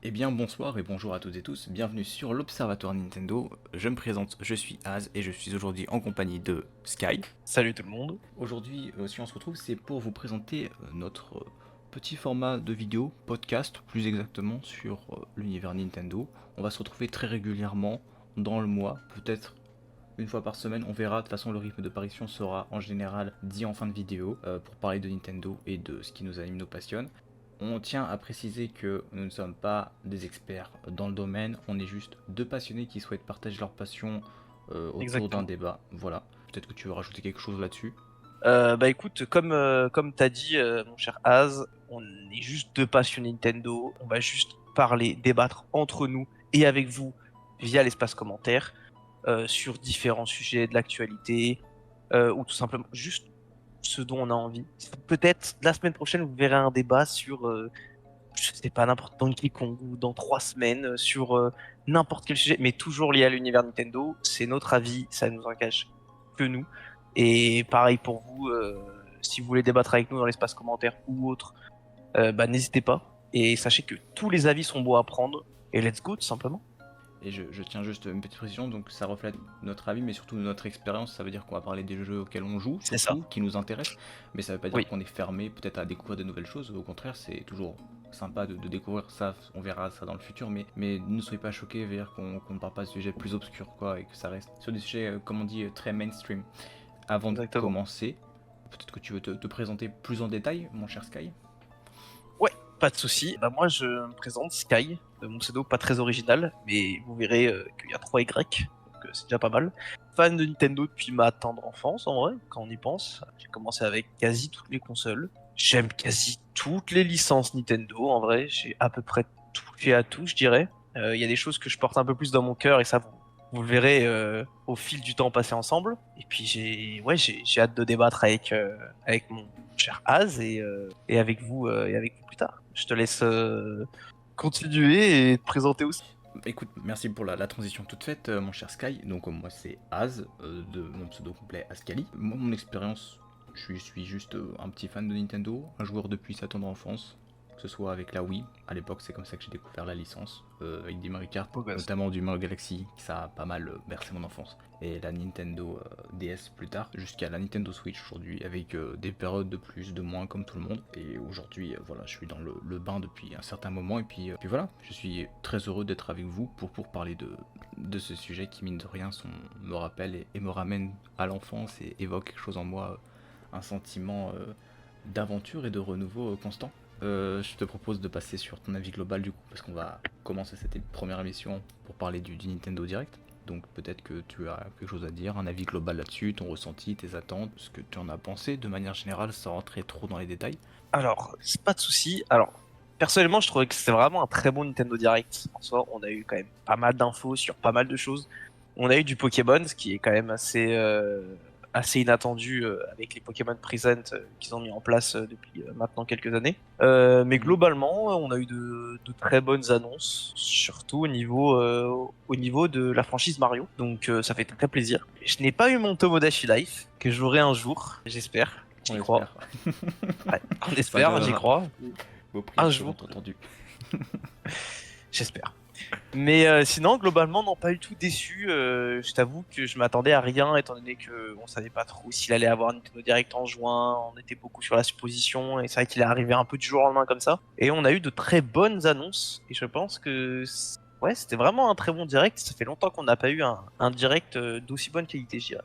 Eh bien bonsoir et bonjour à toutes et tous, bienvenue sur l'Observatoire Nintendo. Je me présente, je suis Az et je suis aujourd'hui en compagnie de Sky. Salut tout le monde. Aujourd'hui, si on se retrouve, c'est pour vous présenter notre petit format de vidéo, podcast plus exactement, sur l'univers Nintendo. On va se retrouver très régulièrement dans le mois, peut-être une fois par semaine, on verra. De toute façon, le rythme de parution sera en général dit en fin de vidéo pour parler de Nintendo et de ce qui nous anime, nous passionne. On tient à préciser que nous ne sommes pas des experts dans le domaine, on est juste deux passionnés qui souhaitent partager leur passion autour d'un Exactement. débat. Voilà, peut-être que tu veux rajouter quelque chose là-dessus. Bah écoute, comme t'as dit, mon cher Az, on est juste deux passionnés Nintendo. On va juste parler, débattre entre nous et avec vous via l'espace commentaire sur différents sujets de l'actualité ou tout simplement juste ce dont on a envie. Peut-être la semaine prochaine, vous verrez un débat sur, je sais pas, n'importe Donkey Kong ou dans 3 semaines sur n'importe quel sujet, mais toujours lié à l'univers Nintendo. C'est notre avis, ça nous engage que nous. Et pareil pour vous, si vous voulez débattre avec nous dans l'espace commentaire ou autre, bah, n'hésitez pas. Et sachez que tous les avis sont beaux à prendre. Et let's go, tout simplement. Et je tiens juste une petite précision, donc ça reflète notre avis, mais surtout notre expérience. Ça veut dire qu'on va parler des jeux auxquels on joue, C'est ça. surtout, qui nous intéressent, mais ça veut pas dire Oui. qu'on est fermé peut-être à découvrir de nouvelles choses. Au contraire, c'est toujours sympa de découvrir ça, on verra ça dans le futur, mais ne soyez pas choqués vers qu'on ne parle pas de sujets plus obscurs, quoi, et que ça reste sur des sujets, comme on dit, très mainstream. Avant de Exactement. commencer, peut-être que tu veux te présenter plus en détail, mon cher Sky. Ouais, pas de souci. Bah, moi, je me présente Sky, mon pseudo pas très original, mais vous verrez qu'il y a 3 Y, donc c'est déjà pas mal. Fan de Nintendo depuis ma tendre enfance, en vrai, quand on y pense. J'ai commencé avec quasi toutes les consoles. J'aime quasi toutes les licences Nintendo, en vrai. J'ai à peu près touché à tout, je dirais. Il y a des choses que je porte un peu plus dans mon cœur, et ça, vous le verrez au fil du temps passé ensemble. Et puis, j'ai hâte de débattre avec mon cher Az et avec vous plus tard. Je te laisse continuer et te présenter aussi. Écoute, merci pour la transition toute faite, mon cher Sky. Donc, moi, c'est Az, de mon pseudo complet Ascali. Moi, mon expérience, je suis juste un petit fan de Nintendo, un joueur depuis sa tendre enfance, que ce soit avec la Wii. À l'époque, c'est comme ça que j'ai découvert la licence, avec des Mario Kart, Beau gosse. notamment du Mario Galaxy, ça a pas mal bercé mon enfance. Et la Nintendo DS plus tard, jusqu'à la Nintendo Switch aujourd'hui, avec des périodes de plus, de moins, comme tout le monde. Et aujourd'hui, voilà, je suis dans le bain depuis un certain moment. Et puis voilà, je suis très heureux d'être avec vous pour parler de ce sujet qui, mine de rien, me rappelle et me ramène à l'enfance et évoque quelque chose en moi, un sentiment d'aventure et de renouveau constant. Je te propose de passer sur ton avis global du coup, parce qu'on va commencer cette première émission pour parler du Nintendo Direct. Donc peut-être que tu as quelque chose à dire, un avis global là-dessus, ton ressenti, tes attentes, ce que tu en as pensé de manière générale sans rentrer trop dans les détails. Alors, c'est pas de souci. Alors, personnellement, je trouvais que c'était vraiment un très bon Nintendo Direct. En soi, on a eu quand même pas mal d'infos sur pas mal de choses. On a eu du Pokémon, ce qui est quand même assez inattendu avec les Pokémon Present qu'ils ont mis en place depuis maintenant quelques années. Mais Mhm. globalement, on a eu de très bonnes annonces, surtout au niveau de la franchise Mario. Donc ça fait très plaisir. Je n'ai pas eu mon Tomodachi Life, que j'aurai un jour, j'espère. On J'y crois. espère. Ouais, on Ça espère, j'y viendra. crois. Vos prières Un seront jour, entendues. j'espère. Mais sinon, globalement, non, pas du tout déçu. Je t'avoue que je m'attendais à rien, étant donné que on savait pas trop s'il allait avoir un Nintendo Direct en juin. On était beaucoup sur la supposition, et c'est vrai qu'il est arrivé un peu du jour au lendemain comme ça. Et on a eu de très bonnes annonces, et je pense que ouais, c'était vraiment un très bon direct. Ça fait longtemps qu'on n'a pas eu un direct d'aussi bonne qualité, je dirais.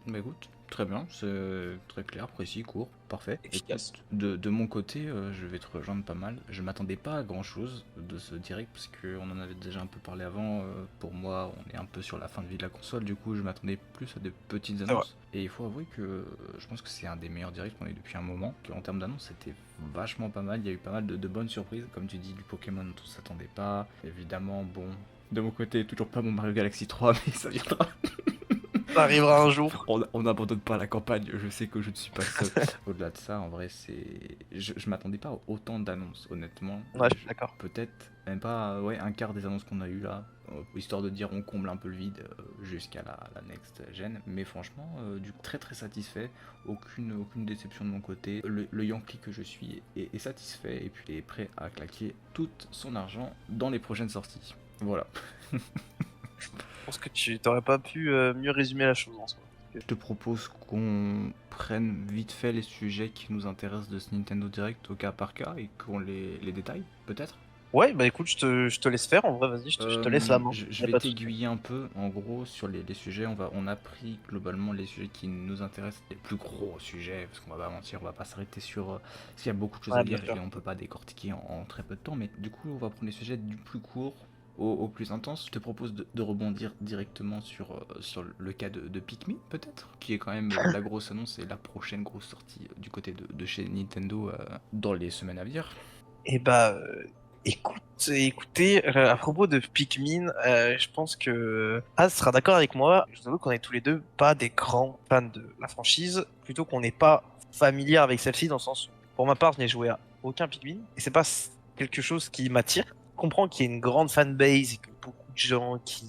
Bah écoute, très bien, c'est très clair, précis, court, parfait. Efficace. Écoute, de mon côté, je vais te rejoindre pas mal. Je m'attendais pas à grand chose de ce direct, parce qu'on en avait déjà un peu parlé avant. Pour moi, on est un peu sur la fin de vie de la console, du coup, je m'attendais plus à de petites C'est vrai. annonces. Et il faut avouer que je pense que c'est un des meilleurs directs qu'on a eu depuis un moment. En termes d'annonces, c'était vachement pas mal. Il y a eu pas mal de bonnes surprises, comme tu dis, du Pokémon dont on s'attendait pas. Évidemment, bon, de mon côté, toujours pas mon Mario Galaxy 3, mais ça viendra. Ça arrivera un jour. On n'abandonne pas la campagne, je sais que je ne suis pas seul. Au-delà de ça, en vrai, je m'attendais pas à autant d'annonces, honnêtement. Ouais, je suis d'accord. Peut-être même pas ouais, un quart des annonces qu'on a eues là, histoire de dire on comble un peu le vide jusqu'à la next gen. Mais franchement, du coup, très très satisfait, aucune déception de mon côté. Le Yankee que je suis est satisfait et puis est prêt à claquer tout son argent dans les prochaines sorties. Voilà. Je pense que tu t'aurais pas pu mieux résumer la chose en soi. Je te propose qu'on prenne vite fait les sujets qui nous intéressent de ce Nintendo Direct au cas par cas et qu'on les détaille, peut-être. Ouais, bah écoute, je te laisse faire. En vrai, vas-y, je te laisse la main. Je Y a vais pas de souci. t'aiguiller un peu, en gros, sur les sujets. On a pris globalement les sujets qui nous intéressent, les plus gros sujets, parce qu'on va pas mentir, on va pas s'arrêter sur... s'il y a beaucoup de choses Ouais, à bien dire sûr. et on peut pas décortiquer en très peu de temps, mais du coup, on va prendre les sujets du plus court au plus intense. Je te propose de rebondir directement sur le cas de Pikmin, peut-être, qui est quand même la grosse annonce et la prochaine grosse sortie du côté de chez Nintendo dans les semaines à venir. Et bah, écoutez, à propos de Pikmin, je pense que Az sera d'accord avec moi. Je vous avoue qu'on est tous les deux pas des grands fans de la franchise, plutôt qu'on n'est pas familier avec celle-ci dans le sens où, pour ma part, je n'ai joué à aucun Pikmin et c'est pas quelque chose qui m'attire. Je comprends qu'il y ait une grande fanbase et que beaucoup de gens qui,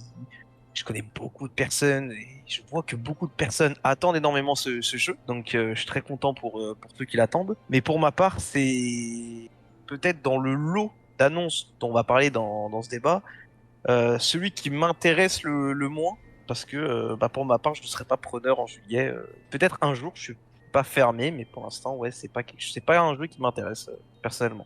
je connais beaucoup de personnes et je vois que beaucoup de personnes attendent énormément ce jeu, donc je suis très content pour ceux qui l'attendent. Mais pour ma part, c'est peut-être dans le lot d'annonces dont on va parler dans ce débat, celui qui m'intéresse le moins, parce que bah, pour ma part, je ne serai pas preneur en juillet. Peut-être un jour, je suis pas fermé, mais pour l'instant, ouais, c'est pas un jeu qui m'intéresse personnellement.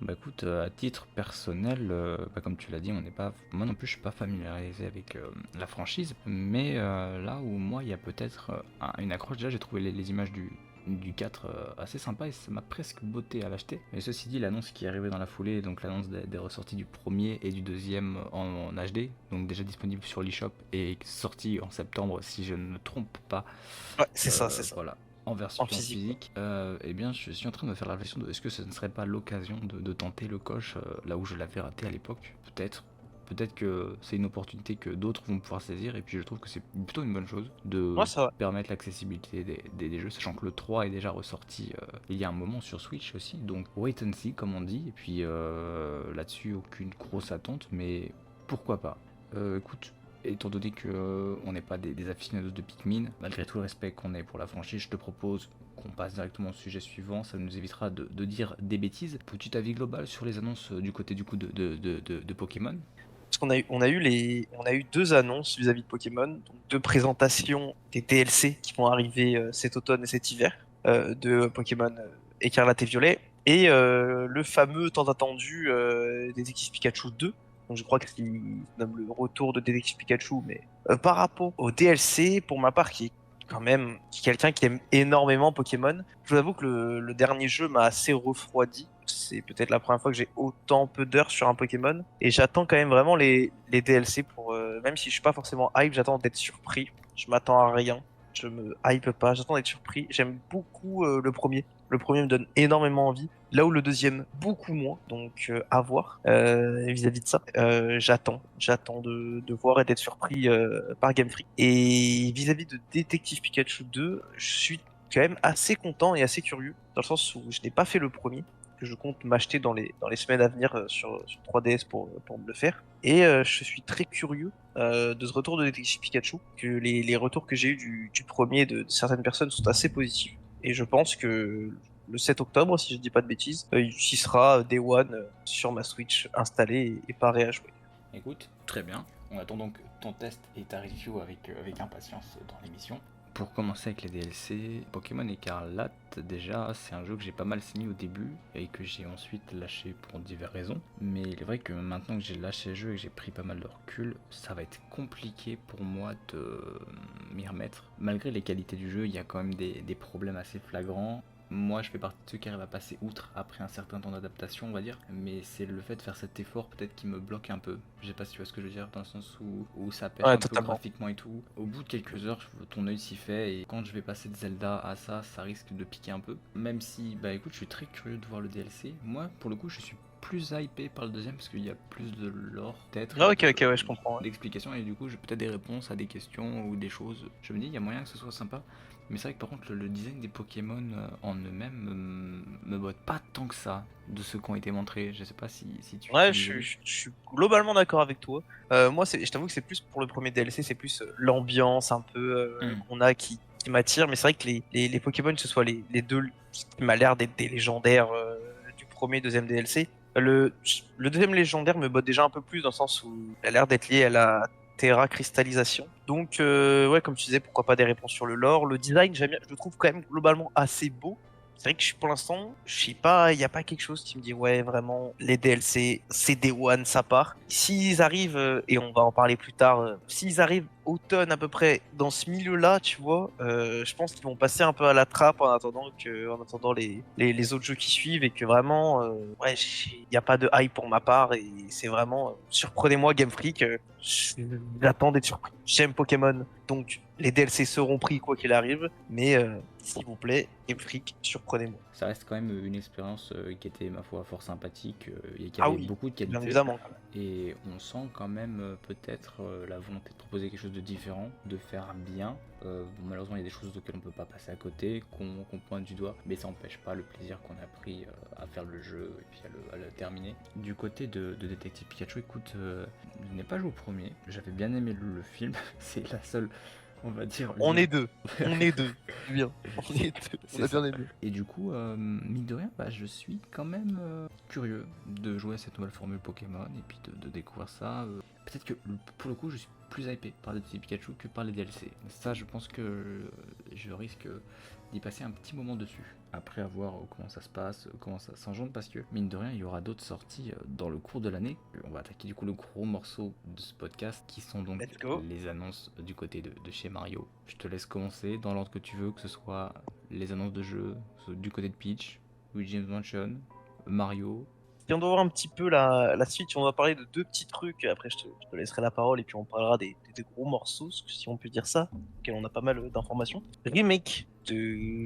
Bah écoute, à titre personnel, bah comme tu l'as dit, on n'est pas, moi non plus, je suis pas familiarisé avec la franchise, mais là où moi, il y a peut-être une accroche. Déjà, j'ai trouvé les images du 4 assez sympa et ça m'a presque botté à l'acheter. Mais ceci dit, l'annonce qui est arrivée dans la foulée, donc l'annonce des ressorties du premier et du deuxième en HD, donc déjà disponible sur l'eShop et sorti en septembre, si je ne me trompe pas, Ouais, c'est ça. voilà, en En version physique, quoi. physique, eh bien, je suis en train de me faire la réflexion de est-ce que ce ne serait pas l'occasion de tenter le coche là où je l'avais raté à l'époque. Peut-être. Peut-être que c'est une opportunité que d'autres vont pouvoir saisir, et puis je trouve que c'est plutôt une bonne chose de Moi, ça va. permettre l'accessibilité des jeux, sachant que le 3 est déjà ressorti il y a un moment sur Switch aussi, donc wait and see comme on dit, et puis là-dessus aucune grosse attente, mais pourquoi pas. Écoute, étant donné que on n'est pas des aficionados de Pikmin, malgré tout le respect qu'on ait pour la franchise, je te propose qu'on passe directement au sujet suivant, ça nous évitera de dire des bêtises. Petit avis global sur les annonces du côté du coup de Pokémon. Parce on a eu deux annonces vis-à-vis de Pokémon, donc deux présentations des DLC qui vont arriver cet automne et cet hiver de Pokémon Écarlate et Violet, et le fameux tant attendu Détective Pikachu 2. Donc je crois que c'est ce qu'il nomme le retour de Détective Pikachu, mais par rapport au DLC, pour ma part, qui est quand même quelqu'un qui aime énormément Pokémon, je vous avoue que le dernier jeu m'a assez refroidi. C'est peut-être la première fois que j'ai autant peu d'heures sur un Pokémon. Et j'attends quand même vraiment les DLC pour. Même si je suis pas forcément hype, j'attends d'être surpris. Je m'attends à rien. Je me hype pas. J'attends d'être surpris. J'aime beaucoup le premier. Le premier me donne énormément envie. Là où le deuxième, beaucoup moins. Donc à voir vis-à-vis de ça. J'attends de voir et d'être surpris par Game Freak. Et vis-à-vis de Détective Pikachu 2, je suis quand même assez content et assez curieux. Dans le sens où je n'ai pas fait le premier que je compte m'acheter dans les semaines à venir sur 3DS pour me le faire. Et je suis très curieux de ce retour de Détective Pikachu, que les retours que j'ai eu du premier de certaines personnes sont assez positifs. Et je pense que le 7 octobre, si je dis pas de bêtises, il y sera Day One sur ma Switch installée et paré à jouer. Écoute, très bien. On attend donc ton test et ta review avec impatience dans l'émission. Pour commencer avec les DLC, Pokémon Écarlate, déjà, c'est un jeu que j'ai pas mal saigné au début et que j'ai ensuite lâché pour diverses raisons. Mais il est vrai que maintenant que j'ai lâché le jeu et que j'ai pris pas mal de recul, ça va être compliqué pour moi de m'y remettre. Malgré les qualités du jeu, il y a quand même des problèmes assez flagrants. Moi, je fais partie de ceux qui arrivent à passer outre après un certain temps d'adaptation, on va dire. Mais c'est le fait de faire cet effort peut-être qui me bloque un peu. Je sais pas si tu vois ce que je veux dire, dans le sens où ça pêche Ouais, un peu totalement. graphiquement et tout. Au bout de quelques heures, ton œil s'y fait. Et quand je vais passer de Zelda à ça, ça risque de piquer un peu. Même si, bah écoute, je suis très curieux de voir le DLC. Moi, pour le coup, je suis plus hypé par le deuxième parce qu'il y a plus de lore, peut-être, Ah, ok, ouais, je comprends. Ouais. d'explications, et du coup j'ai peut-être des réponses à des questions ou des choses. Je me dis, il y a moyen que ce soit sympa. Mais c'est vrai que par contre le design des Pokémon en eux-mêmes me botte pas tant que ça de ceux qui ont été montrés. Je sais pas si tu Ouais, dirais. je suis globalement d'accord avec toi. Moi, je t'avoue que c'est plus pour le premier DLC, c'est plus l'ambiance un peu qu'on a qui m'attire. Mais c'est vrai que les Pokémon, que ce soit les deux, ce qui m'a l'air d'être des légendaires du premier, deuxième DLC. Le deuxième légendaire me botte déjà un peu plus dans le sens où il a l'air d'être lié à la Terra cristallisation. Donc, ouais, comme tu disais, pourquoi pas des réponses sur le lore. Le design, j'aime bien, je le trouve quand même globalement assez beau. C'est vrai que pour l'instant, je sais pas, il n'y a pas quelque chose qui me dit ouais vraiment les DLC, c'est Day One, ça part. S'ils arrivent et on va en parler plus tard, s'ils arrivent automne à peu près dans ce milieu-là, tu vois, je pense qu'ils vont passer un peu à la trappe en attendant les autres jeux qui suivent et que vraiment, ouais, il n'y a pas de hype pour ma part et c'est vraiment surprenez-moi Game Freak, j'attends d'être surpris. J'aime Pokémon, donc les DLC seront pris quoi qu'il arrive, mais s'il vous plaît, Game Freak, surprenez-moi. Ça reste quand même une expérience qui était, ma foi, fort sympathique et qui Ah avait oui, beaucoup de bien qualité. évidemment. Et on sent quand même peut-être la volonté de proposer quelque chose de différent, de faire bien. Bon, malheureusement, il y a des choses auxquelles on peut pas passer à côté, qu'on pointe du doigt, mais ça n'empêche pas le plaisir qu'on a pris à faire le jeu et puis à le terminer. Du côté de Détective Pikachu, écoute, je n'ai pas joué au premier, j'avais bien aimé le film, c'est la seule, on va dire, On lien. est deux. On est deux. Bien. On est deux. On C'est a ça. bien aimé. Et du coup, mine de rien, bah, je suis quand même curieux de jouer à cette nouvelle formule Pokémon et puis de découvrir ça. Peut-être que pour le coup, je suis plus hypé par Détective Pikachu que par les DLC. Ça, je pense que je risque d'y passer un petit moment dessus. Après avoir comment ça se passe, comment ça s'engendre, parce que mine de rien, il y aura d'autres sorties dans le cours de l'année. On va attaquer du coup le gros morceau de ce podcast, qui sont donc Let's go. les annonces du côté de chez Mario. Je te laisse commencer dans l'ordre que tu veux, que ce soit les annonces de jeux du côté de Peach, Luigi's Mansion, Mario. Si on doit voir un petit peu la suite, on va parler de deux petits trucs. Après, je te laisserai la parole et puis on parlera des gros morceaux, si on peut dire ça, auxquels on a pas mal d'informations. Remake de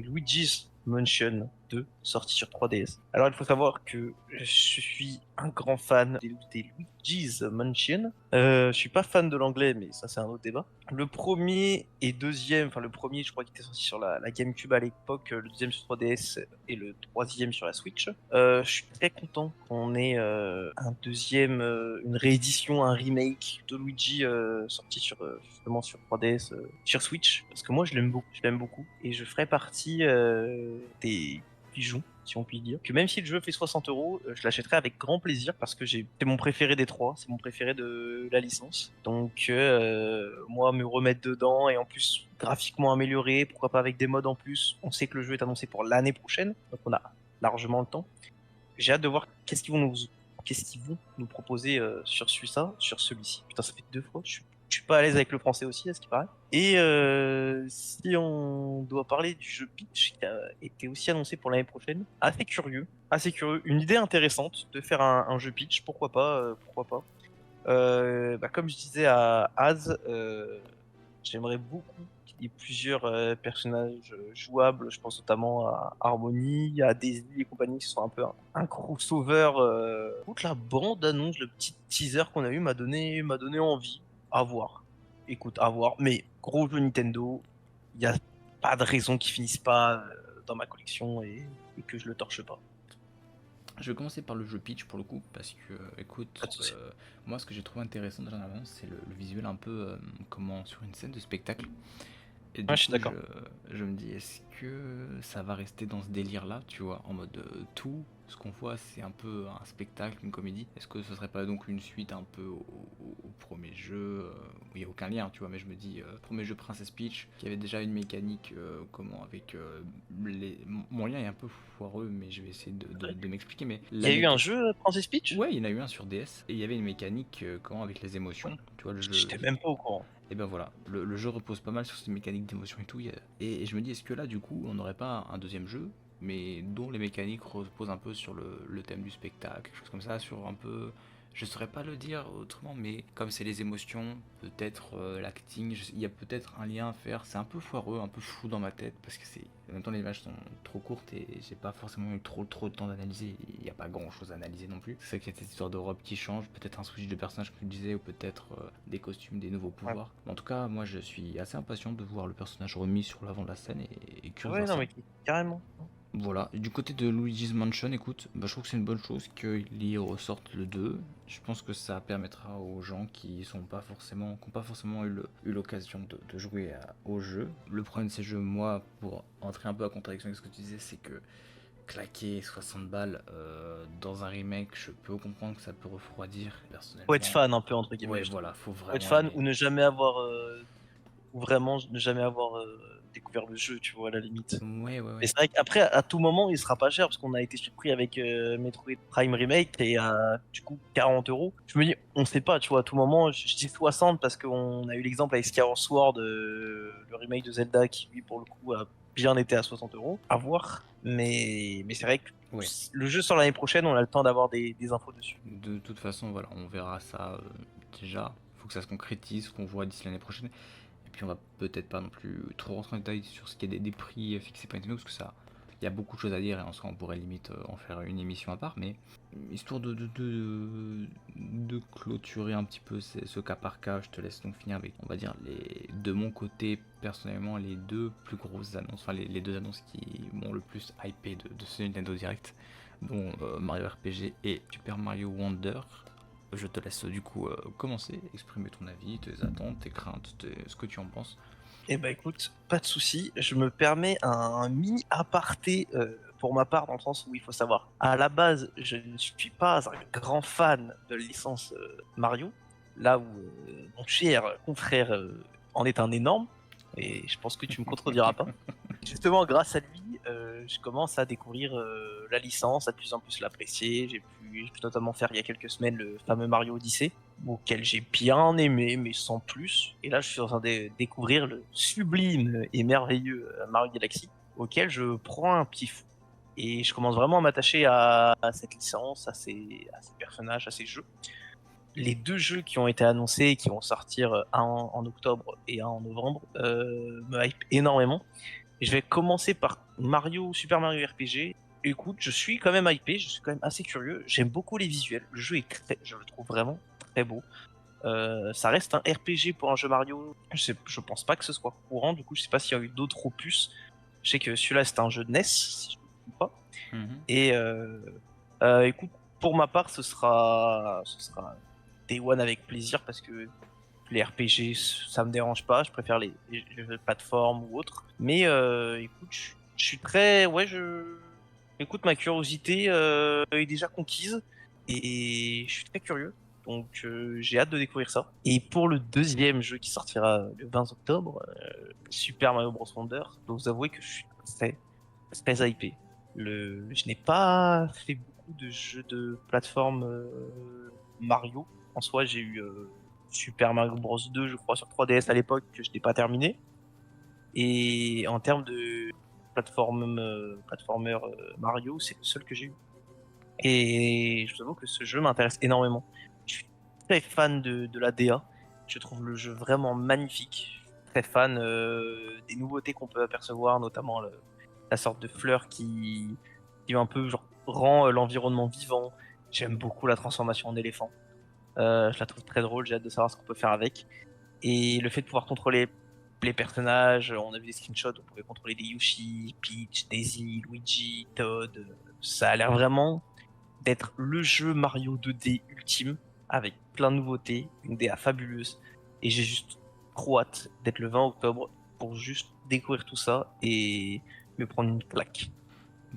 Luigi's Mansion 2, sorti sur 3DS. Alors, il faut savoir que je suis un grand fan des Luigi's Mansion. Je suis pas fan de l'anglais, mais ça, c'est un autre débat. Le premier et deuxième, enfin le premier, je crois qu'il était sorti sur la GameCube à l'époque, le deuxième sur 3DS et le troisième sur la Switch. Je suis très content qu'on ait un deuxième, une réédition, un remake de Luigi sorti sur justement sur 3DS, sur Switch, parce que moi je l'aime beaucoup, et je ferai partie des pigeons, si on peut dire, que même si le jeu fait 60 €, je l'achèterai avec grand plaisir parce que c'est mon préféré des trois, c'est mon préféré de la licence. Donc moi me remettre dedans et en plus graphiquement amélioré, pourquoi pas avec des mods en plus. On sait que le jeu est annoncé pour l'année prochaine, donc on a largement le temps. J'ai hâte de voir qu'est-ce qu'ils vont nous proposer sur sur celui-ci. Putain, ça fait deux fois. Je suis pas à l'aise avec le français aussi, à ce qui paraît. Et si on doit parler du jeu Peach qui a été aussi annoncé pour l'année prochaine, assez curieux, assez curieux. Une idée intéressante de faire un jeu Peach, pourquoi pas, pourquoi pas. Bah, comme je disais à Az, j'aimerais beaucoup qu'il y ait plusieurs personnages jouables. Je pense notamment à Harmony, à Daisy et compagnie, qui sont un peu un crossover. Toute la bande annonce, le petit teaser qu'on a eu m'a donné envie. À voir. Écoute, à voir. Mais gros jeu Nintendo, il n'y a pas de raison qu'il finisse pas dans ma collection et que je le torche pas. Je vais commencer par le jeu Peach pour le coup, parce que, Pas de écoute, souci. moi ce que j'ai trouvé intéressant déjà en avance, c'est le visuel un peu comment sur une scène de spectacle. Et Ouais, du je suis coup, d'accord. je me dis, est-ce que ça va rester dans ce délire-là, tu vois, en mode tout ce qu'on voit, c'est un peu un spectacle, une comédie. Est-ce que ce serait pas donc une suite un peu au premier jeu où il n'y a aucun lien, tu vois, mais je me dis, premier jeu Princess Peach, qui avait déjà une mécanique, comment, avec mon lien est un peu foireux, mais je vais essayer de m'expliquer, mais Il la y a eu un mécanique. jeu Princess Peach? Ouais, il y en a eu un sur DS, et il y avait une mécanique, comment, avec les émotions, tu vois, le jeu. J'étais même pas au courant. Et ben voilà, le jeu repose pas mal sur ces mécaniques d'émotion et tout. Et je me dis, est-ce que là, du coup, on n'aurait pas un deuxième jeu, mais dont les mécaniques reposent un peu sur le thème du spectacle, quelque chose comme ça, sur un peu. Je saurais pas le dire autrement, mais comme c'est les émotions, peut-être l'acting, il y a peut-être un lien à faire. C'est un peu foireux, un peu flou dans ma tête, parce que En même temps, les images sont trop courtes et j'ai pas forcément eu trop de temps d'analyser. Il n'y a pas grand chose à analyser non plus. C'est vrai qu'il y a cette histoire de robe qui change, peut-être un switch de personnage comme tu disais, ou peut-être des costumes, des nouveaux Ouais. pouvoirs. En tout cas, moi je suis assez impatient de voir le personnage remis sur l'avant de la scène et curieux de Ouais, voir non, ça. mais carrément. Voilà, et du côté de Luigi's Mansion, écoute, je trouve que c'est une bonne chose qu'il y ressorte le 2. Je pense que ça permettra aux gens qui n'ont pas forcément eu l'occasion de jouer au jeu. Le problème de ces jeux, moi, pour entrer un peu à contradiction avec ce que tu disais, c'est que claquer 60 balles dans un remake, je peux comprendre que ça peut refroidir Faut être personnellement. fan un peu entre guillemets, Ouais, je trouve. voilà, faut Faut être vraiment fan aimer. ou ne jamais avoir ou vraiment ne jamais avoir découvert le jeu, tu vois, à la limite. Ouais, ouais, Mais ouais. c'est vrai qu'après, à tout moment, il sera pas cher parce qu'on a été surpris avec Metroid Prime Remake et à du coup 40 euros. Je me dis, on sait pas, tu vois, à tout moment, je dis 60 parce qu'on a eu l'exemple avec Skyward Sword, le remake de Zelda qui, lui, pour le coup, a bien été à 60 euros. À voir. Mais c'est vrai que Ouais. le jeu sort l'année prochaine, on a le temps d'avoir des infos dessus. De toute façon, voilà, on verra ça déjà. Faut que ça se concrétise, qu'on voit d'ici l'année prochaine. Et puis on va peut-être pas non plus trop rentrer en détail sur ce qui est des prix fixés par Nintendo, parce que ça, il y a beaucoup de choses à dire et en soi on pourrait limite en faire une émission à part, mais histoire de clôturer un petit peu ce cas par cas, je te laisse donc finir avec, on va dire, de mon côté personnellement, les deux plus grosses annonces, enfin les deux annonces qui m'ont le plus hypé de ce Nintendo Direct, dont Mario RPG et Super Mario Wonder. Je te laisse du coup commencer, exprimer ton avis, tes attentes, tes craintes, ce que tu en penses. Eh ben écoute, pas de souci. Je me permets un mini aparté pour ma part, dans le sens où il faut savoir, à la base, je ne suis pas un grand fan de la licence Mario, là où mon cher confrère en est un énorme, et je pense que tu me contrediras pas. Justement, grâce à lui, je commence à découvrir la licence, à de plus en plus l'apprécier. J'ai pu notamment faire il y a quelques semaines le fameux Mario Odyssey, auquel j'ai bien aimé, mais sans plus. Et là, je suis en train de découvrir le sublime et merveilleux Mario Galaxy, auquel je prends un petit fou. Et je commence vraiment à m'attacher à cette licence, à ces personnages, à ces jeux. Les deux jeux qui ont été annoncés et qui vont sortir, un en octobre et un en novembre, me hype énormément. Je vais commencer par Super Mario RPG. Écoute, je suis quand même hypé, je suis quand même assez curieux. J'aime beaucoup les visuels. Le jeu je le trouve vraiment très beau. Ça reste un RPG pour un jeu Mario. Je pense pas que ce soit courant. Du coup, je sais pas s'il y a eu d'autres opus. Je sais que celui-là, c'est un jeu de NES, si je ne me trompe pas. Mhm. Et écoute, pour ma part, ce sera Day One avec plaisir parce que les RPG, ça me dérange pas. Je préfère les jeux de plateforme ou autres. Mais écoute, je suis très, ouais, écoute, ma curiosité est déjà conquise et je suis très curieux. Donc j'ai hâte de découvrir ça. Et pour le deuxième jeu qui sortira le 20 octobre, Super Mario Bros Wonder, je dois vous avouer que je suis très très hypé. Je n'ai pas fait beaucoup de jeux de plateforme Mario. En soi, j'ai eu Super Mario Bros 2, je crois, sur 3DS à l'époque, que je n'ai pas terminé. Et en termes de platformer Mario, c'est le seul que j'ai eu. Et je vous avoue que ce jeu m'intéresse énormément. Je suis très fan de la DA. Je trouve le jeu vraiment magnifique. Je suis très fan des nouveautés qu'on peut apercevoir, notamment la sorte de fleur qui un peu genre, rend l'environnement vivant. J'aime beaucoup la transformation en éléphant. Je la trouve très drôle, j'ai hâte de savoir ce qu'on peut faire avec. Et le fait de pouvoir contrôler les personnages, on a vu des screenshots, on pouvait contrôler des Yoshi, Peach, Daisy, Luigi, Toad. Ça a l'air vraiment d'être le jeu Mario 2D ultime, avec plein de nouveautés, une DA fabuleuse. Et j'ai juste trop hâte d'être le 20 octobre pour juste découvrir tout ça et me prendre une claque.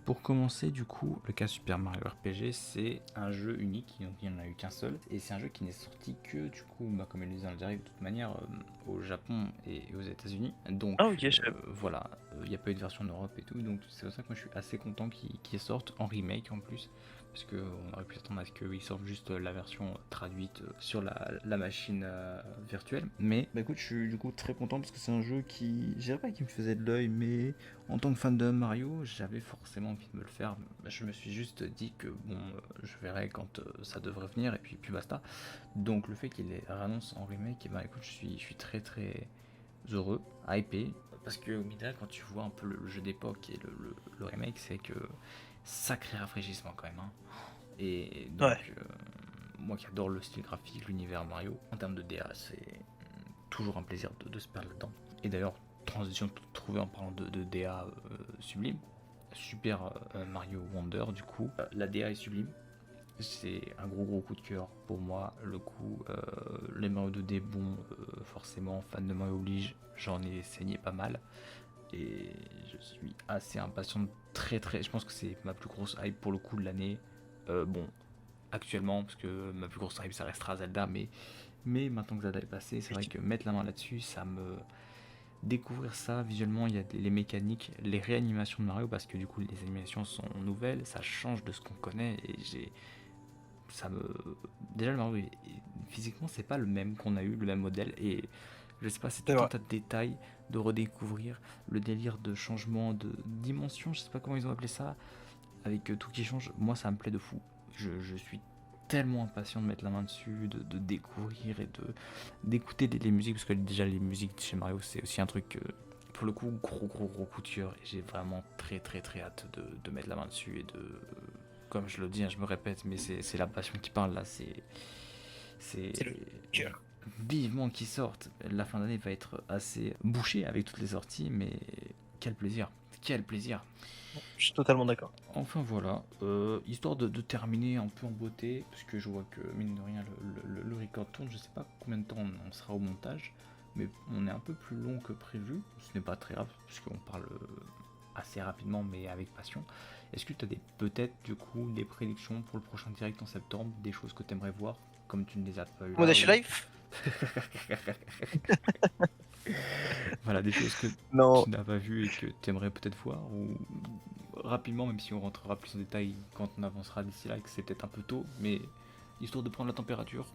Pour commencer, du coup, le cas Super Mario RPG, c'est un jeu unique, donc il n'y en a eu qu'un seul, et c'est un jeu qui n'est sorti que, du coup, comme elle le disait dans le direct, de toute manière, au Japon et aux États-Unis. Donc Ah ok, je sais. voilà, il n'y a pas eu de version en Europe et tout, donc c'est pour ça que moi je suis assez content qu'il sorte en remake en plus, parce qu'on aurait pu s'attendre à ce qu'ils sortent juste la version traduite sur la machine virtuelle. Mais bah écoute, je suis du coup très content parce que c'est un jeu qui, je dirais pas qui me faisait de l'œil, mais en tant que fan de Mario, j'avais forcément envie de me le faire. Je me suis juste dit que bon, je verrai quand ça devrait venir et puis basta. Donc le fait qu'il les annonce en remake, et ben écoute, je suis très très heureux, hypé, parce que au final, quand tu vois un peu le jeu d'époque et le remake, c'est que sacré rafraîchissement quand même. Hein. Et Ouais. donc, moi qui adore le style graphique, l'univers Mario, en termes de DA, c'est toujours un plaisir de se perdre là-dedans. Et d'ailleurs, transition toute trouvée en parlant de DA sublime. Super Mario Wonder, du coup, la DA est sublime. C'est un gros coup de cœur pour moi. Le coup, les Mario 2D, bon, forcément, fan de Mario oblige, j'en ai saigné pas mal. Et je suis assez impatient, je pense que c'est ma plus grosse hype pour le coup de l'année. Bon, actuellement, parce que ma plus grosse hype ça restera Zelda, mais maintenant que Zelda est passé, c'est vrai que mettre la main là-dessus, ça me. Découvrir ça visuellement, il y a les mécaniques, les réanimations de Mario, parce que du coup les animations sont nouvelles, ça change de ce qu'on connaît, et ça me. Déjà le Mario, physiquement, c'est pas le même qu'on a eu, le même modèle, et je sais pas, c'est C'est tout un vrai. tas de détails, de redécouvrir, le délire de changement de dimension, je sais pas comment ils ont appelé ça, avec tout qui change, moi ça me plaît de fou. Je suis tellement impatient de mettre la main dessus, de découvrir et d'écouter les musiques, parce que déjà les musiques de chez Mario c'est aussi un truc, pour le coup, gros coup de cœur, et j'ai vraiment très hâte de mettre la main dessus et comme je le dis, hein, je me répète, mais c'est la passion qui parle là, c'est C'est le cœur. vivement qu'ils sortent. La fin d'année va être assez bouchée avec toutes les sorties, mais quel plaisir, quel plaisir. Je suis totalement d'accord. Enfin voilà, histoire de terminer un peu en beauté, parce que je vois que mine de rien le record tourne, je sais pas combien de temps on sera au montage, mais on est un peu plus long que prévu, ce n'est pas très grave, puisqu'on parle assez rapidement mais avec passion. Est-ce que tu as peut-être du coup des prédictions pour le prochain direct en septembre, des choses que tu aimerais voir, comme tu ne les as pas eu là Modashi ou... Life. Voilà, des choses que Non. tu n'as pas vues et que tu aimerais peut-être voir, ou rapidement, même si on rentrera plus en détail quand on avancera d'ici là, et que c'est peut-être un peu tôt, mais histoire de prendre la température.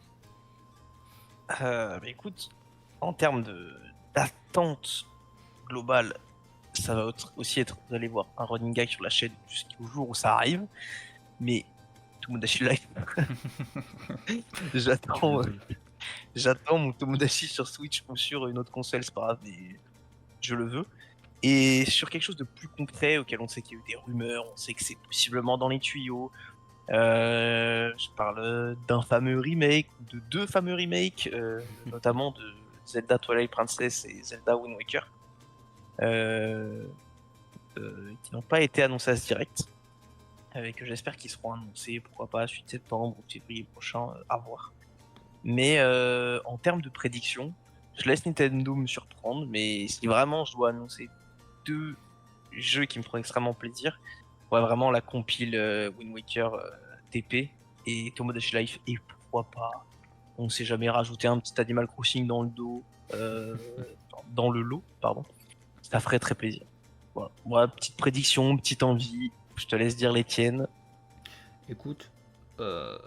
Bah écoute, en termes d'attente globale, ça va aussi être d'aller voir un running gag sur la chaîne jusqu'au jour où ça arrive. Mais Tomodachi Life, j'attends, j'attends mon Tomodachi sur Switch ou sur une autre console, c'est pas grave, mais je le veux. Et sur quelque chose de plus concret auquel on sait qu'il y a eu des rumeurs, on sait que c'est possiblement dans les tuyaux. Je parle d'un fameux remake, de deux fameux remakes, notamment de Zelda Twilight Princess et Zelda Wind Waker, euh, qui n'ont pas été annoncés à ce direct, et que j'espère qu'ils seront annoncés, pourquoi pas, suite septembre ou février prochain, à voir. Mais en termes de prédiction, je laisse Nintendo me surprendre, mais si vraiment je dois annoncer deux jeux qui me feront extrêmement plaisir, ouais, vraiment la compile Wind Waker TP et Tomodachi Life, et pourquoi pas, on sait jamais, rajouter un petit Animal Crossing dans le dos, dans le lot, pardon, ça ferait très plaisir. Voilà, moi, petite prédiction, petite envie, je te laisse dire les tiennes. Écoute, euh,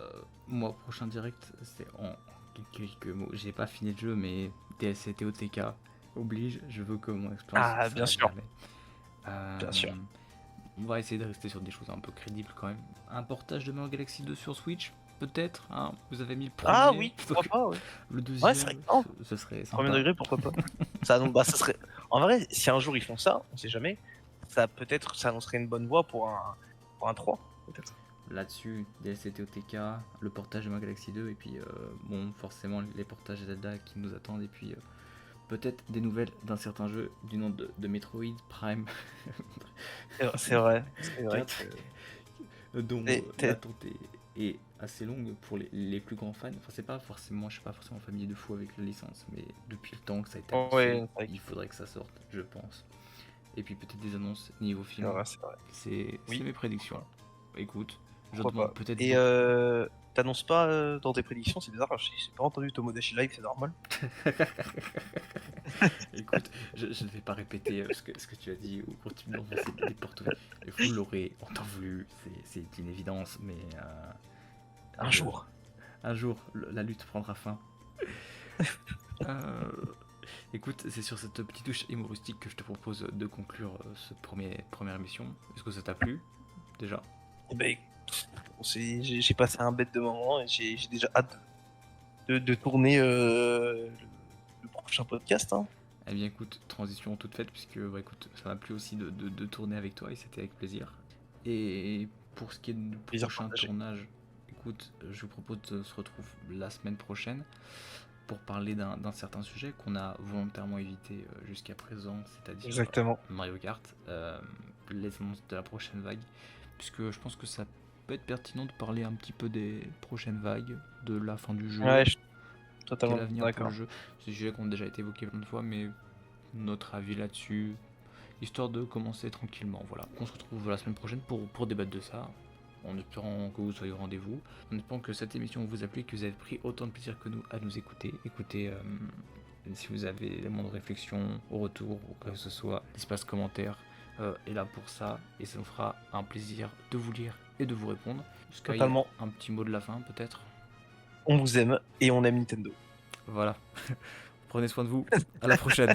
moi, prochain direct, c'est en quelques mots. J'ai pas fini le jeu, mais DLC TOTK oblige, je veux que mon expérience Ah, bien s'arrête sûr, jamais. bien sûr. On va essayer de rester sur des choses un peu crédibles quand même. Un portage de Mario Galaxy 2 sur Switch, peut-être, hein, vous avez mis le Ah premier, oui, pourquoi pas, ouais. le Ouais, c'est vrai deuxième, que non, ce serait premier sympa. degré, pourquoi pas. Ça, donc, bah, ça serait... En vrai, si un jour ils font ça, on sait jamais, ça peut-être, ça annoncerait une bonne voie pour un 3, peut-être. Là-dessus, DLC TOTK, le portage de Mario Galaxy 2, et puis bon, forcément les portages Zelda qui nous attendent, et puis peut-être des nouvelles d'un certain jeu du nom de Metroid Prime C'est vrai, c'est vrai 4, que... dont t'es- l'attente est assez longue pour les plus grands fans. Enfin, c'est pas forcément, je suis pas forcément familier de fou avec la licence, mais depuis le temps que ça a été annoncé, Ouais, c'est vrai, il faudrait que ça sorte, je pense. Et puis peut-être des annonces niveau c'est film. vrai, c'est vrai. C'est Oui, mes prédictions. Écoute, je pourquoi demande pas. peut-être Et beaucoup. t'annonces pas dans tes prédictions, c'est bizarre, j'ai pas entendu Tomodachi Live, c'est normal. Écoute, je ne vais pas répéter ce que tu as dit ou continuer d'enfoncer des portes ouvertes. Vous l'aurez en temps voulu, c'est une évidence, mais Un je- jour. un jour, la lutte prendra fin. Euh, Écoute, c'est sur cette petite touche humoristique que je te propose de conclure ce première émission. Est-ce que ça t'a plu déjà? Eh ben, j'ai passé un bête de moment et j'ai déjà hâte de tourner le prochain podcast, hein. Eh bien écoute, transition toute faite, puisque bah, écoute, ça m'a plu aussi de tourner avec toi et c'était avec plaisir. Et pour ce qui est du Plaisir prochain partagé. tournage, écoute, je vous propose de se retrouver la semaine prochaine pour parler d'un certain sujet qu'on a volontairement évité jusqu'à présent, c'est-à-dire Exactement. Mario Kart, l'essence de la prochaine vague, puisque je pense que ça peut être pertinent de parler un petit peu des prochaines vagues, de la fin du jeu, Ouais, je suis quel totalement avenir pour le d'accord. jeu. C'est des sujets qui ont déjà été évoqués plein de fois, mais notre avis là-dessus, histoire de commencer tranquillement. Voilà, on se retrouve la semaine prochaine pour débattre de ça, en espérant que vous soyez au rendez-vous, en espérant que cette émission vous a plu et que vous avez pris autant de plaisir que nous à nous écouter. Écoutez, si vous avez les moindres réflexions au retour ou quoi que ce soit, l'espace commentaire est là pour ça et ça nous fera un plaisir de vous lire et de vous répondre. Sky, Totalement. un petit mot de la fin peut-être? On vous aime et on aime Nintendo. Voilà, prenez soin de vous, à la prochaine.